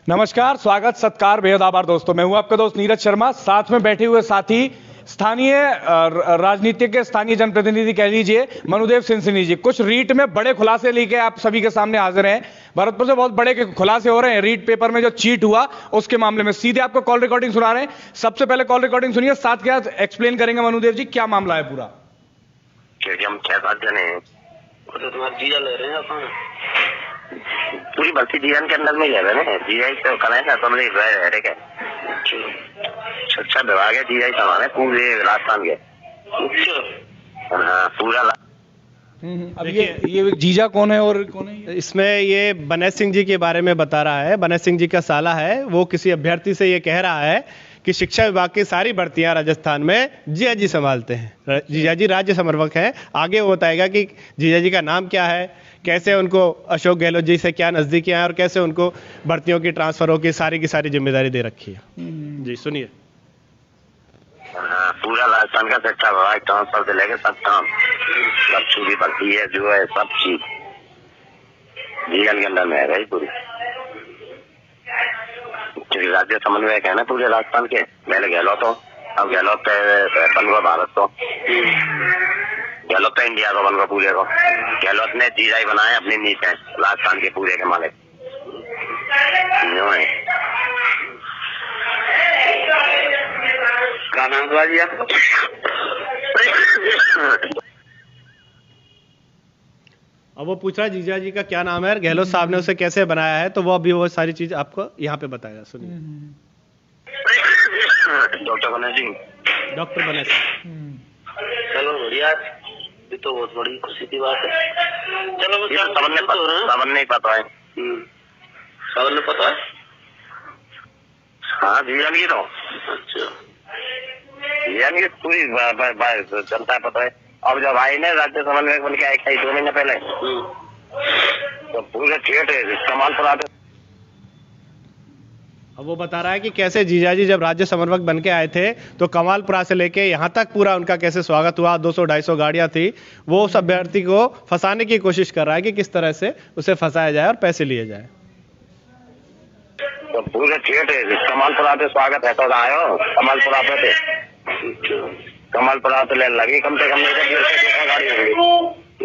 नमस्कार, स्वागत, सत्कार, बेहद आभार दोस्तों। मैं हूं आपका दोस्त नीरज शर्मा। साथ में बैठे हुए साथी स्थानीय राजनीतिक के स्थानीय जनप्रतिनिधि कह लीजिए मनुदेव सिंह जी। कुछ रीट में बड़े खुलासे लेके आप सभी के सामने हाजिर हैं। भरतपुर से बहुत बड़े खुलासे हो रहे हैं रीट पेपर में जो चीट हुआ उसके मामले में। सीधे आपको कॉल रिकॉर्डिंग सुना रहे हैं। सबसे पहले कॉल रिकॉर्डिंग सुनिए, साथ क्या एक्सप्लेन करेंगे मनुदेव जी, क्या मामला है पूरा। क्योंकि हम 6-7 जने हैं तो तुम्हारा जीजा ले रहे हैं अपन पूरी भर्ती जीवन के अंदर में ही है ना। जीआई तो करें ना तुम लोग रह के अच्छा विभाग है। जीआई सामान है पूरे राजस्थान के। हाँ पूरा। अब ये जीजा कौन है और कौन है? इसमें ये बनेश सिंह जी के बारे में बता रहा है। बनेश सिंह जी का साला है, वो किसी अभ्यर्थी से ये कह रहा है कि शिक्षा विभाग की सारी भर्तियां राजस्थान में जीजा जी संभालते हैं। जीजा जी राज्य समन्वयक हैं। आगे वो बताएगा कि जीजा जी का नाम क्या है, कैसे उनको अशोक गहलोत जी से क्या नजदीकियां हैं और कैसे उनको भर्तियों की ट्रांसफरों की सारी जिम्मेदारी दे रखी है। जी सुनिए। पूरा राजस्थान का शिक्षा विभाग ट्रांसफर से लेकर सब काम, सब छुरी भर्ती है जो है सब चीज जीवन के अंदर में है भाई पूरी। राज्य समन्वयक है ना पूरे राजस्थान के। पहले गहलोत हो, अब गहलोत बन गया भारत को, गहलोत तो इंडिया को बन गया पूरे को। गहलोत ने जीजाई बनाए अपनी नीचे राजस्थान के पूरे के मालिक का नाम दिया। अब वो पूछ रहा है जीजा जी का क्या नाम है, गहलोत साहब ने उसे कैसे बनाया है, तो वो अभी वो सारी चीज आपको यहाँ पे बताएगा। सुनिए। डॉक्टर बने जी। डॉक्टर बने सिंह। चलो बढ़िया, ये तो बहुत बड़ी खुशी की बात है। चलो सबन ने पता है। सबन ने पता है। हाँ जीवन की तो अच्छा जीवन की पूरी जनता पता है। अब जब आई ने राज्य समन्वयक बन के आए 2 महीने पहले तो पूरे ठेठ कमाल पर आते। अब वो बता रहा है कि कैसे जीजा जी जब राज्य समन्वयक बन के आए थे तो कमालपुरा से लेके यहाँ तक पूरा उनका कैसे स्वागत हुआ। 200-250 गाड़ियां थी। वो उस अभ्यर्थी को फंसाने की कोशिश कर रहा है कि किस तरह से उसे फंसाया जाए और पैसे लिए जाए। तो पूरे ठेठ कमालपुरा पे स्वागत है तो आयो कमालपुरा पे कमालपुरा तो ले लगी कम से कम 150 गाड़ी होगी।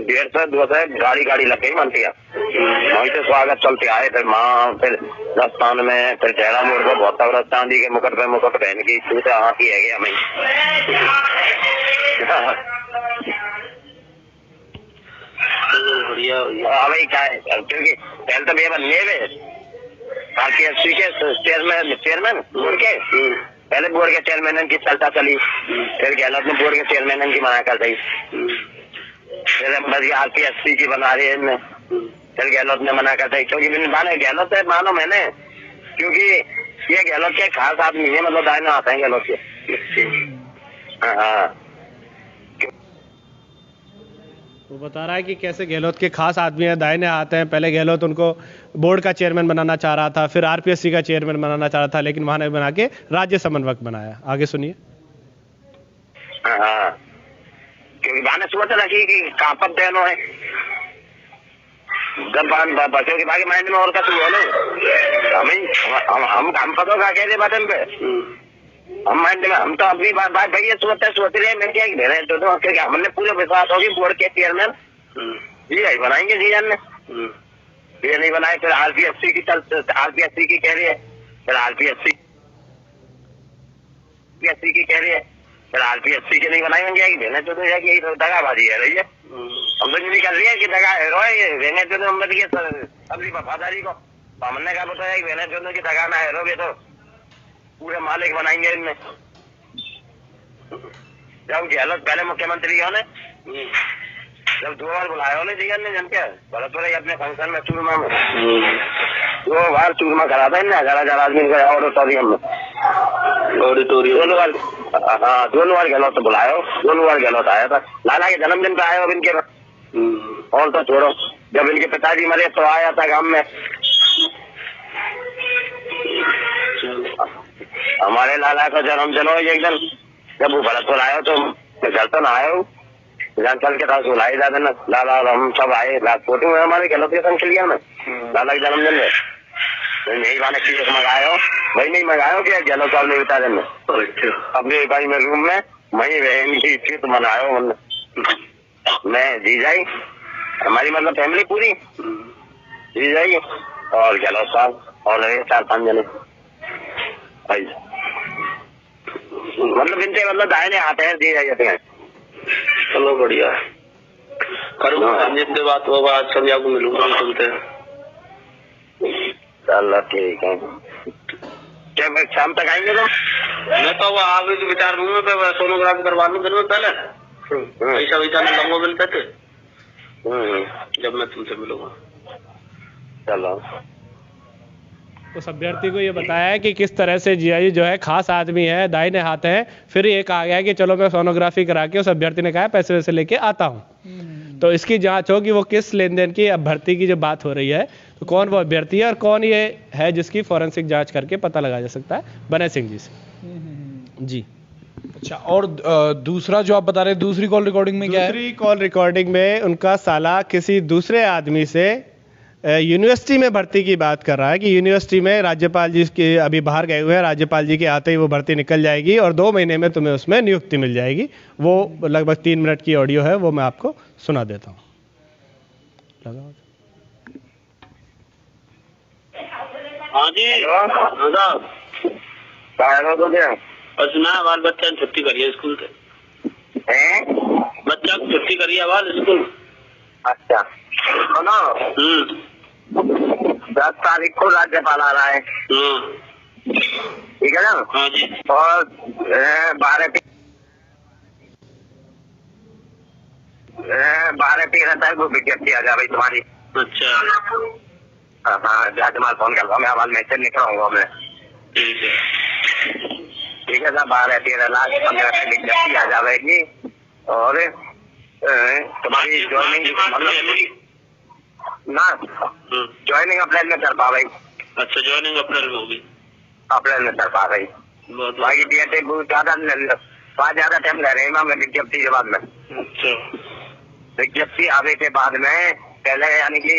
150-200 गाड़ी लग गई मनती है। वहीं से स्वागत चलते आए। फिर माँ फिर राजस्थान में फिर चेहरा मोड़ को बहुत तगड़ा चांदी के मुकुट पे मुकुट पहन की सूट आती है हमें। भाई क्या है क्योंकि पहले तो भैया बनने RPSC के चेयरमैन बोर्ड के पहले बोर्ड के चेयरमैन की चर्चा चली। फिर गहलोत ने बोर्ड के चेयरमैन की मना कर दी। फिर RPSC की बना रही है। फिर गहलोत ने मना कर दी क्योंकि माने गहलोत है मानो मैंने क्योंकि ये गहलोत के खास आदमी है। मतलब दायना आता है गहलोत के। हाँ वो बता रहा है कि कैसे गहलोत के खास आदमी है, दाहिने हाथ हैं। पहले गहलोत उनको बोर्ड का चेयरमैन बनाना चाह रहा था, फिर RPSC का चेयरमैन बनाना चाह रहा था, लेकिन वहां ने बना के राज्य समन्वयक बनाया। आगे सुनिए। हाँ क्योंकि मैंने सोच रखी कि कापत देनो है जब बच्चों के बाकी माइंड में और कस बोलो हम पता का कह दे बटन पे हम माइंड में हम तो अपनी बात भैया सोच रहे मैं क्या भेजे तो क्योंकि हमने पूरे विश्वास होगी बोर्ड के चेयरमैन जी बनाएंगे जी ने ये नहीं बनाए। फिर RPSC की कह रही है। फिर RPSC की कह रही है। फिर RPSC के नहीं बनाएंगे भेजने तो यही दगाबाजी है रही है। हम तो नहीं कर रही है कि दगा है भेजने तो हम अपनी वफादारी को हमने कहा बताया कि भेजने तो की दगा ना है तो पूरे मालिक बनाएंगे इनमें। जब गहलोत पहले मुख्यमंत्री हो ने जब 2 बार बुलाया हो जीवन ने जम के भरतपुर अपने फंक्शन में चूरमा में 2 बार चूरमा करा था इनने 1000 आदमी का ऑडिटोरियम में दोनों बार गहलोत बुलाया। 2 बार गहलोत आया था। लाला के जन्मदिन पे आया अब इनके और तो छोड़ो जब इनके पिताजी मरे तो आया था गांव में। हमारे लाला का जन्मदिन हो एक दिन जब वो भरतपुर आयो तो घर तो ना आयो चल के साथ बुलाई जाते ना लाला हम सब आए फोटो है हमारे गहलोत के संग लिया में लाला के जन्मदिन में यही वाले केक मंगायो भाई, नहीं मंगायो क्या जलो साल में बता देना अपने भाई में रूम में वही रहेंगी फिर तो मनायो मैं जीजाई हमारी मतलब फैमिली पूरी जीजाई और जलो साल और 4-5 जने भाई मतलब इनसे मतलब दाहिने आते हैं जीजाई जाते हैं। चलो बढ़िया है, करूँगा जितने बात होगा आज संध्या को मिलूंगा, सुनते हैं। चलो ठीक है, क्या मैं शाम तक आएंगे तो? मैं तो आगे जो विचार दूंगा तो सोनोग्राफी करवा लूँ दिन में पहले, पैसा वैसा नहीं लूंगा मिलते थे जब मैं तुमसे मिलूंगा। चलो उस अभ्यर्थी को ये बताया है कि किस तरह से जीआई जो है खास आदमी है, दाहिने हाथ है। फिर एक आ गया कि चलो मैं सोनोग्राफी करा के, उस अभ्यर्थी ने कहा पैसे वैसे लेके आता हूँ। तो इसकी जांच हो कि वो किस लेन देन की अभ्यर्थी की जो बात हो रही है, तो कौन वो अभ्यर्थी है और कौन ये है जिसकी फॉरेंसिक जांच करके पता लगाया जा सकता है बने सिंह जी से। जी अच्छा, और दूसरा जो आप बता रहे हैं दूसरी कॉल रिकॉर्डिंग में क्या है? दूसरी कॉल रिकॉर्डिंग में उनका साला किसी दूसरे आदमी से यूनिवर्सिटी में भर्ती की बात कर रहा है कि यूनिवर्सिटी में राज्यपाल जी के अभी बाहर गए हुए हैं, राज्यपाल जी के आते ही वो भर्ती निकल जाएगी और 2 महीने में तुम्हें उसमें नियुक्ति मिल जाएगी। वो लगभग 3 मिनट की ऑडियो है, वो मैं आपको सुना देता हूँ। हाँ जी तो क्या और सुना बाल बच्चा ने छुट्टी करी है स्कूल से, बच्चा को छुट्टी करी है बाल स्कूल। अच्छा सुनो 10 तारीख को राज्यपाल आ रहा है, ठीक है ना? हाँ जी। और 12-13 तक वो विज्ञप्ति आ जा भाई तुम्हारी। अच्छा हाँ राज्यपाल फोन कर रहा हूँ मैं, आवाज मैसेज लिख रहा हूँ मैं, ठीक है ठीक है सर। 12-13 लाख 15 तक विज्ञप्ति आ जाएगी और तुम्हारी ज्वाइनिंग मतलब ना ज्वाइनिंग अप्रैल में कर पा भाई। अच्छा ज्वाइनिंग अप्रैल में होगी, अप्रैल में कर पा भाई। बाकी डेट ज्यादा टाइम ले रहे हैं विज्ञप्ति के बाद में। अच्छा विज्ञप्ति आने के बाद में पहले यानी कि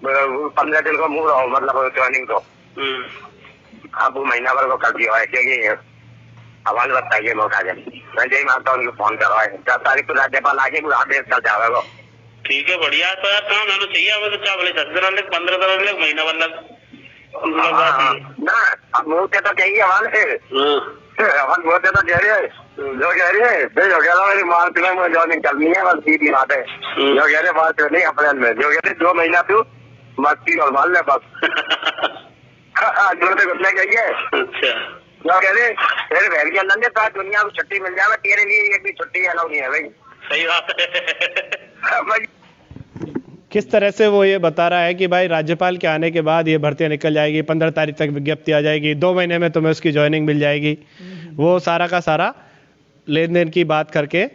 15 दिन को मूव रहो मतलब ज्वाइनिंग को, अब वो महीना भर को कर दिया है क्योंकि आवाज बताइए मौका जब मैं यही मानता हूँ उनको फोन करवाए। 10 तारीख को राज्यपाल आगे पूरा आदेश चल जाएगा। ठीक है बढ़िया है, तो यार काम होना चाहिए। हमें तो क्या बोले 10 दिन लग 15 दिन लग महीना भर लग ना अब मुझे तो चाहिए आवाज है अपन मुझे तो कह रही है जो कह रही है जो कह रहा मेरी मार्च में ज्वाइनिंग करनी है बस सीधी बात है। जो कह रहे मार्च में नहीं अप्रैल में, जो कह रहे 2 महीना तू मस्ती और मान ले बस जो तो घुटने चाहिए। अच्छा जो कह रहे तेरे बहन के अंदर साथ दुनिया को छुट्टी मिल जाए, तेरे लिए एक भी छुट्टी अलाउ नहीं है भाई। सही बात है किस तरह से वो ये बता रहा है कि भाई राज्यपाल के आने के बाद ये भर्तियां निकल जाएगी, 15 तारीख तक विज्ञप्ति आ जाएगी, 2 महीने में तुम्हें उसकी ज्वाइनिंग मिल जाएगी। वो सारा का सारा लेन देन की बात करके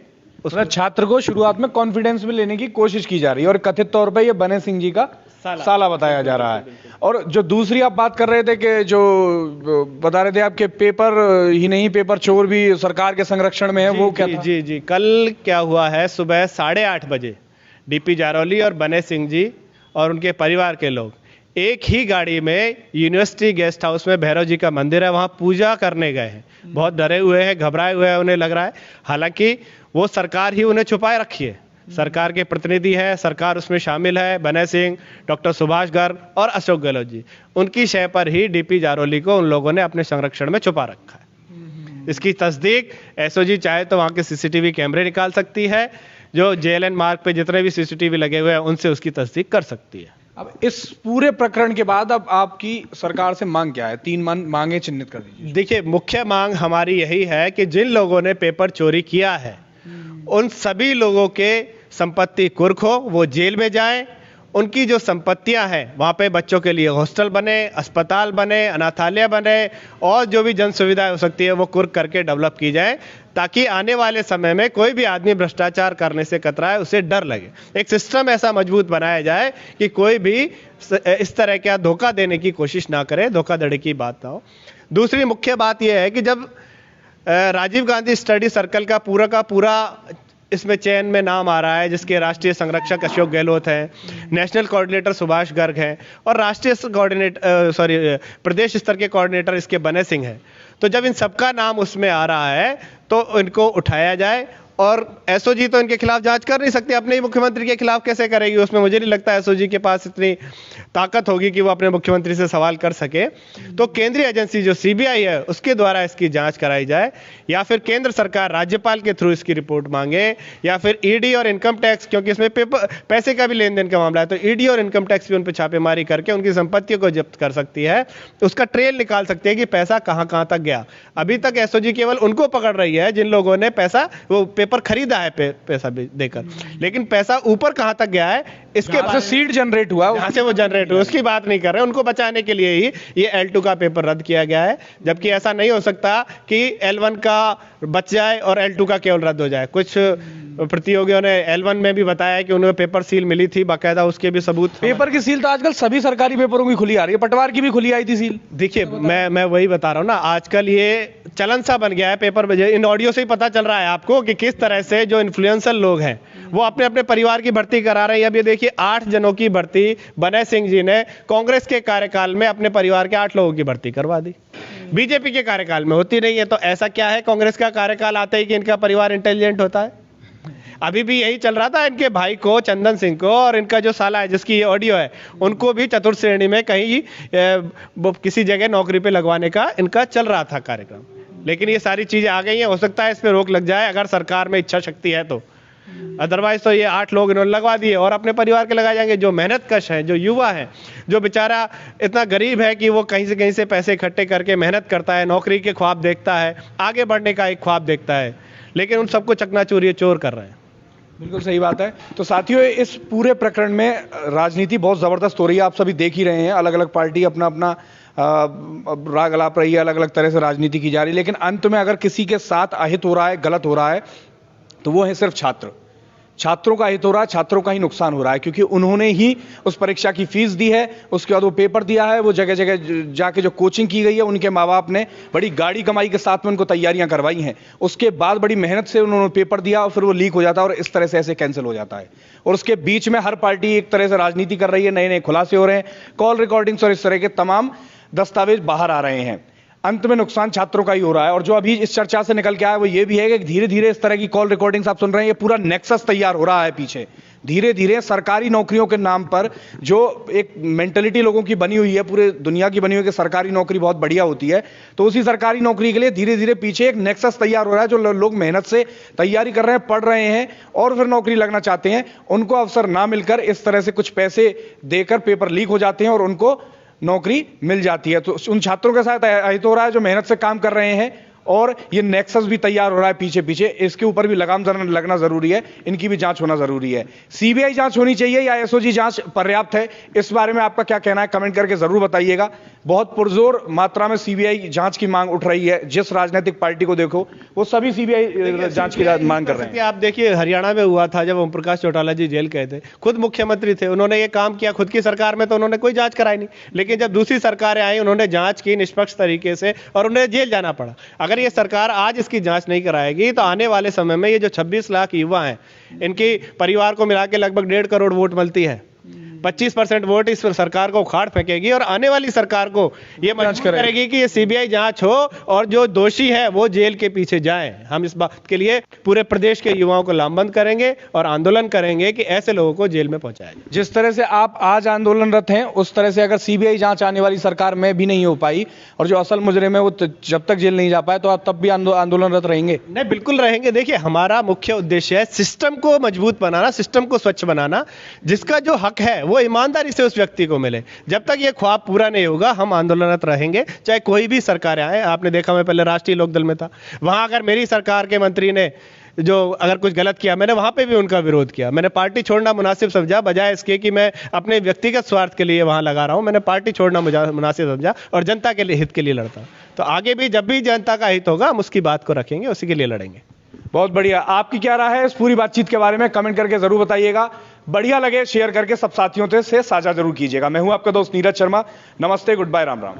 उसमें छात्र को शुरुआत में कॉन्फिडेंस में लेने की कोशिश की जा रही है और कथित तौर पे ये बने सिंह जी का साला बताया जा रहा है। और जो दूसरी आप बात कर रहे थे कि जो बता रहे थे आपके पेपर ही नहीं पेपर चोर भी सरकार के संरक्षण में है, वो क्या था? जी कल क्या हुआ है, सुबह 8:30 बजे डीपी जारौली और बने सिंह जी और उनके परिवार के लोग एक ही गाड़ी में यूनिवर्सिटी गेस्ट हाउस में भैरव जी का मंदिर है, वहां पूजा करने गए हैं। बहुत डरे हुए हैं, घबराए हुए हैं उन्हें लग रहा है, हालांकि वो सरकार ही उन्हें छुपाए रखी है। सरकार के प्रतिनिधि है, सरकार उसमें शामिल है, बने सिंह, डॉक्टर सुभाष गर्ग और अशोक गहलोत जी, उनकी शय पर ही डीपी जारौली को उन लोगों ने अपने संरक्षण में छुपा रखा है। इसकी तस्दीक एसओजी चाहे तो वहां के सीसीटीवी कैमरे निकाल सकती है, जो जेएलएन मार्ग पे जितने भी सीसीटीवी लगे हुए हैं उनसे उसकी तस्दीक कर सकती है। अब इस पूरे प्रकरण के बाद अब आपकी सरकार से मांग क्या है? 3 मांगे चिन्हित कर दीजिए। देखिए मुख्य मांग हमारी यही है कि जिन लोगों ने पेपर चोरी किया है उन सभी लोगों के संपत्ति कुर्क हो, वो जेल में जाएं, उनकी जो संपत्तियां हैं वहाँ पे बच्चों के लिए हॉस्टल बने, अस्पताल बने, अनाथालय बने और जो भी जन सुविधाएं हो सकती है वो कुर्क करके डेवलप की जाए, ताकि आने वाले समय में कोई भी आदमी भ्रष्टाचार करने से कतराए, उसे डर लगे। एक सिस्टम ऐसा मजबूत बनाया जाए कि कोई भी इस तरह का धोखा देने की कोशिश ना करे, धोखाधड़ी की बात ना हो। दूसरी मुख्य बात यह है कि जब राजीव गांधी स्टडी सर्कल का पूरा इसमें चयन में नाम आ रहा है जिसके राष्ट्रीय संरक्षक अशोक गहलोत हैं, नेशनल कोऑर्डिनेटर सुभाष गर्ग हैं और राष्ट्रीय प्रदेश स्तर के कोऑर्डिनेटर इसके बने सिंह हैं। तो जब इन सबका नाम उसमें आ रहा है तो इनको उठाया जाए। और एसओजी तो इनके खिलाफ जांच कर नहीं सकती, अपने ही मुख्यमंत्री के खिलाफ कैसे करेगी? उसमें मुझे नहीं लगता एसओजी के पास इतनी ताकत होगी कि वो अपने मुख्यमंत्री से सवाल कर सके। तो केंद्रीय एजेंसी जो सीबीआई है उसके द्वारा इसकी जांच कराई जाए, या फिर केंद्र सरकार राज्यपाल के थ्रू इसकी रिपोर्ट मांगे, या फिर ईडी और इनकम टैक्स, क्योंकि इसमें पैसे का भी लेन देन का मामला है, तो ईडी और इनकम टैक्स भी उन पर छापेमारी करके उनकी संपत्तियों को जब्त कर सकती है, उसका ट्रेल निकाल सकती है कि पैसा कहां कहां तक गया। अभी तक एसओजी केवल उनको पकड़ रही है जिन लोगों ने पैसा वो पेपर खरीदा है पैसा देकर, लेकिन पैसा ऊपर कहां तक गया है इसके बाद सीड जनरेट हुआ, जहां से वो जनरेट हुआ उसकी बात नहीं कर रहे। उनको बचाने के लिए ही ये L2 का पेपर रद्द किया गया है, जबकि ऐसा नहीं हो सकता कि L1 का बच जाए और L2 का केवल रद्द हो जाए। कुछ प्रतियोगियों ने L1 में भी बताया कि उन्हें पेपर सील मिली थी, बाकायदा उसके भी सबूत। पेपर की सील तो आजकल सभी सरकारी पेपरों की खुली आ रही है, पटवार की भी खुली आई थी सील। देखिए मैं वही बता रहा हूं ना, आजकल ये चलन सा बन गया है पेपर। इन ऑडियो से ही पता चल रहा है आपको कि किस तरह से जो इन्फ्लुएंसर लोग हैं वो अपने अपने परिवार की भर्ती करा रहे हैं। अब ये देखिए 8 जनों की भर्ती बने सिंह जी ने कांग्रेस के कार्यकाल में अपने परिवार के 8 लोगों की भर्ती करवा दी, बीजेपी के कार्यकाल में होती नहीं है। तो ऐसा क्या है कांग्रेस का कार्यकाल आते ही कि इनका परिवार इंटेलिजेंट होता है? अभी भी यही चल रहा था, इनके भाई को चंदन सिंह को और इनका जो साला है जिसकी ये ऑडियो है उनको भी चतुर्थ श्रेणी में कहीं किसी जगह नौकरी पे लगवाने का इनका चल रहा था कार्यक्रम। लेकिन ये सारी चीजें आ गई हैं, हो सकता है इस पे रोक लग जाए अगर सरकार में इच्छा शक्ति है तो। अदरवाइज तो ये 8 लोग इन्होंने लगवा दिए और अपने परिवार के लगाए जाएंगे। जो मेहनत कश है, जो युवा है, जो बेचारा इतना गरीब है कि वो कहीं से पैसे इकट्ठे करके मेहनत करता है, नौकरी के ख्वाब देखता है, आगे बढ़ने का एक ख्वाब देखता है, लेकिन उन सबको चकनाचूर ये चोर कर रहे हैं। बिल्कुल सही बात है। तो साथियों, इस पूरे प्रकरण में राजनीति बहुत जबरदस्त हो रही है, आप सभी देख ही रहे हैं। अलग अलग पार्टी अपना अपना राग अलाप रही है, अलग अलग तरह से राजनीति की जा रही है, लेकिन अंत में अगर किसी के साथ अहित हो रहा है, गलत हो रहा है, तो वो है सिर्फ छात्रों का हित हो रहा है, छात्रों का ही नुकसान हो रहा है, क्योंकि उन्होंने ही उस परीक्षा की फीस दी है, उसके बाद वो पेपर दिया है, वो जगह जगह जाके जो कोचिंग की गई है, उनके माँ बाप ने बड़ी गाड़ी कमाई के साथ में उनको तैयारियां करवाई हैं, उसके बाद बड़ी मेहनत से उन्होंने पेपर दिया और फिर वो लीक हो जाता है और इस तरह से ऐसे कैंसिल हो जाता है। और उसके बीच में हर पार्टी एक तरह से राजनीति कर रही है, नए नए खुलासे हो रहे हैं, कॉल रिकॉर्डिंग्स और इस तरह के तमाम दस्तावेज बाहर आ रहे हैं। अंत में नुकसान छात्रों का ही हो रहा है। और जो अभी इस चर्चा से निकल के आया वो ये भी है कि धीरे धीरे इस तरह की कॉल रिकॉर्डिंग्स आप सुन रहे हैं, ये पूरा नेक्सस तैयार हो रहा है पीछे। धीरे धीरे सरकारी नौकरियों के नाम पर जो एक मेंटलिटी लोगों की बनी हुई है, पूरे दुनिया की बनी हुई है कि सरकारी नौकरी बहुत बढ़िया होती है, तो उसी सरकारी नौकरी के लिए धीरे धीरे पीछे एक नेक्सस तैयार हो रहा है। जो लोग मेहनत से तैयारी कर रहे हैं, पढ़ रहे हैं और फिर नौकरी लगना चाहते हैं, उनको अवसर ना मिलकर इस तरह से कुछ पैसे देकर पेपर लीक हो जाते हैं और उनको नौकरी मिल जाती है। तो उन छात्रों के साथ अहित हो रहा है जो मेहनत से काम कर रहे हैं, और ये नेक्सस भी तैयार हो रहा है पीछे पीछे। इसके ऊपर भी लगाम लगना जरूरी है, इनकी भी जांच होना जरूरी है। सीबीआई जांच होनी चाहिए या एसओजी जांच पर्याप्त है, इस बारे में आपका क्या कहना है कमेंट करके जरूर बताइएगा। बहुत पुरजोर मात्रा में सीबीआई जांच की मांग उठ रही है, जिस राजनीतिक पार्टी को देखो वो सभी सीबीआई जांच की मांग कर रहे हैं। आप देखिए हरियाणा में हुआ था जब ओम प्रकाश चौटाला जी जेल गए थे, खुद मुख्यमंत्री थे, उन्होंने ये काम किया। खुद की सरकार में तो उन्होंने कोई जांच कराई नहीं, लेकिन जब दूसरी सरकारें आई उन्होंने जांच की निष्पक्ष तरीके से और उन्हें जेल जाना पड़ा। अगर ये सरकार आज इसकी जांच नहीं कराएगी तो आने वाले समय में ये जो 26 लाख युवा हैं, इनके परिवार को मिला के लगभग 1.5 करोड़ वोट मिलती है, 25% वोट इस सरकार को उखाड़ फेंकेगी और आने वाली सरकार को ये मजबूर करेगी कि ये सीबीआई जांच हो और जो दोषी है वो जेल के पीछे जाएं। हम इस बात के लिए पूरे प्रदेश के युवाओं को लामबंद करेंगे और आंदोलन करेंगे कि ऐसे लोगों को जेल में पहुंचाया जाए। जिस तरह से आप आज आंदोलनरत हैं, उस तरह से अगर सीबीआई जांच आने वाली सरकार में भी नहीं हो पाई और जो असल मुजरिम है वो जब तक जेल नहीं जा पाए, तो आप तब भी आंदोलनरत रहेंगे? नहीं, बिल्कुल रहेंगे। देखिए हमारा मुख्य उद्देश्य है सिस्टम को मजबूत बनाना, सिस्टम को स्वच्छ बनाना, जिसका जो हक है वो ईमानदारी से उस व्यक्ति को मिले। जब तक ये ख्वाब पूरा नहीं होगा हम आंदोलनरत रहेंगे, चाहे कोई भी सरकार आए। आपने देखा मैं पहले राष्ट्रीय लोकदल में था, वहां अगर मेरी सरकार के मंत्री ने जो अगर कुछ गलत किया, मैंने वहां पे भी उनका विरोध किया। मैंने पार्टी छोड़ना मुनासिब समझा, बजाय इसके कि मैं अपने व्यक्तिगत स्वार्थ के लिए वहां लगा रहा हूं, मैंने पार्टी छोड़ना मुनासिब समझा और जनता के लिए हित के लिए लड़ता। तो आगे भी जब भी जनता का हित होगा हम उसकी बात को रखेंगे, उसी के लिए लड़ेंगे। बहुत बढ़िया। आपकी क्या राय है इस पूरी बातचीत के बारे में, कमेंट करके जरूर बताइएगा। बढ़िया लगे शेयर करके सब साथियों से साझा जरूर कीजिएगा। मैं हूं आपका दोस्त नीरज शर्मा। नमस्ते, गुड बाय, राम राम।